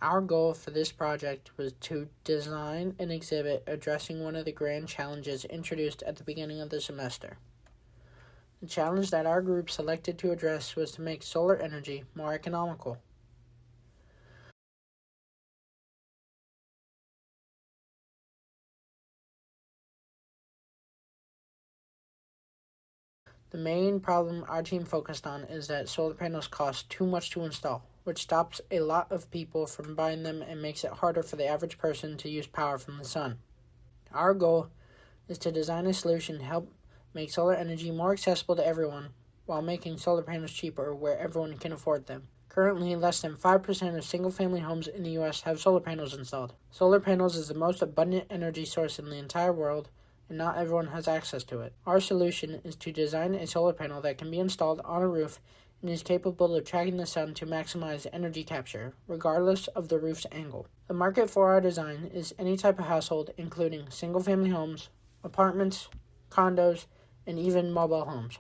Our goal for this project was to design an exhibit addressing one of the grand challenges introduced at the beginning of the semester. The challenge that our group selected to address was to make solar energy more economical. The main problem our team focused on is that solar panels cost too much to install, which stops a lot of people from buying them and makes it harder for the average person to use power from the sun. Our goal is to design a solution to help make solar energy more accessible to everyone while making solar panels cheaper where everyone can afford them. Currently, less than 5% of single-family homes in the U.S. have solar panels installed. Solar panels is the most abundant energy source in the entire world, and not everyone has access to it. Our solution is to design a solar panel that can be installed on a roof and is capable of tracking the sun to maximize energy capture, regardless of the roof's angle. The market for our design is any type of household, including single-family homes, apartments, condos, and even mobile homes.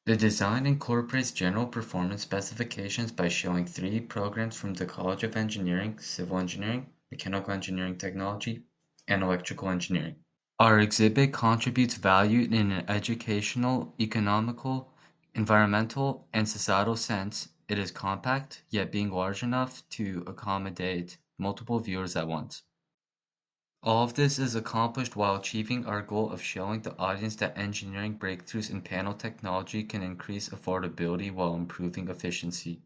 The design incorporates general performance specifications by showing 3 programs from the College of Engineering, Civil Engineering, Mechanical Engineering Technology, and Electrical Engineering. Our exhibit contributes value in an educational, economical, environmental, and societal sense. It is compact, yet being large enough to accommodate multiple viewers at once. All of this is accomplished while achieving our goal of showing the audience that engineering breakthroughs in panel technology can increase affordability while improving efficiency.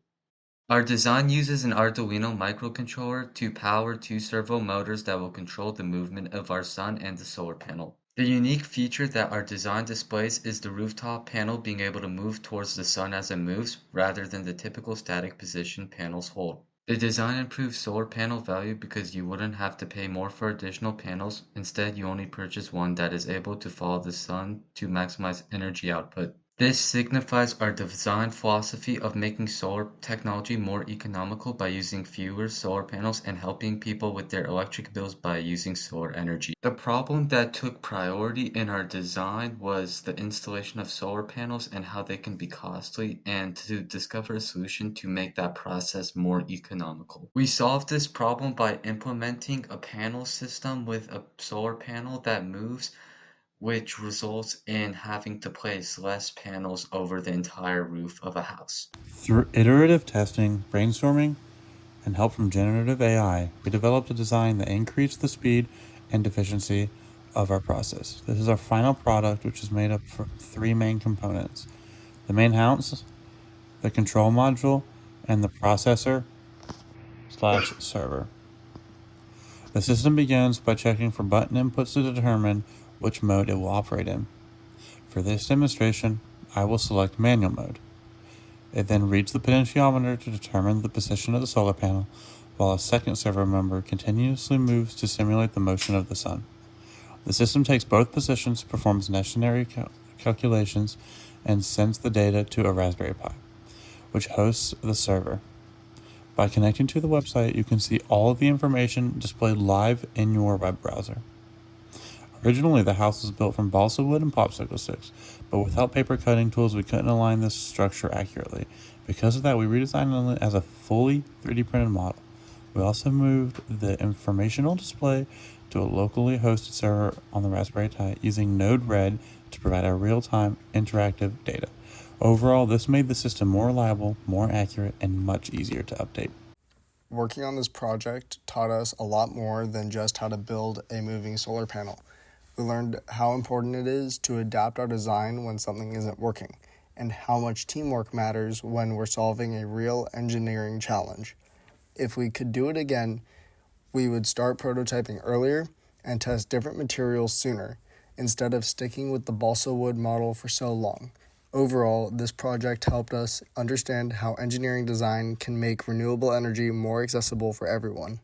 Our design uses an Arduino microcontroller to power 2 servo motors that will control the movement of our sun and the solar panel. The unique feature that our design displays is the rooftop panel being able to move towards the sun as it moves, rather than the typical static position panels hold. The design improves solar panel value because you wouldn't have to pay more for additional panels. Instead, you only purchase one that is able to follow the sun to maximize energy output. This signifies our design philosophy of making solar technology more economical by using fewer solar panels and helping people with their electric bills by using solar energy. The problem that took priority in our design was the installation of solar panels and how they can be costly, and to discover a solution to make that process more economical. We solved this problem by implementing a panel system with a solar panel that moves, which results in having to place less panels over the entire roof of a house. Through iterative testing, brainstorming, and help from generative AI, we developed a design that increased the speed and efficiency of our process. This is our final product, which is made up of 3 main components: the main house, the control module, and the processor/server. The system begins by checking for button inputs to determine which mode it will operate in. For this demonstration, I will select manual mode. It then reads the potentiometer to determine the position of the solar panel, while a second servo member continuously moves to simulate the motion of the sun. The system takes both positions, performs necessary calculations, and sends the data to a Raspberry Pi, which hosts the server. By connecting to the website, you can see all of the information displayed live in your web browser. Originally, the house was built from balsa wood and popsicle sticks, but without paper cutting tools, we couldn't align this structure accurately. Because of that, we redesigned it as a fully 3D printed model. We also moved the informational display to a locally hosted server on the Raspberry Pi using Node-RED to provide a real-time interactive data. Overall, this made the system more reliable, more accurate, and much easier to update. Working on this project taught us a lot more than just how to build a moving solar panel. We learned how important it is to adapt our design when something isn't working, and how much teamwork matters when we're solving a real engineering challenge. If we could do it again, we would start prototyping earlier and test different materials sooner, instead of sticking with the balsa wood model for so long. Overall, this project helped us understand how engineering design can make renewable energy more accessible for everyone.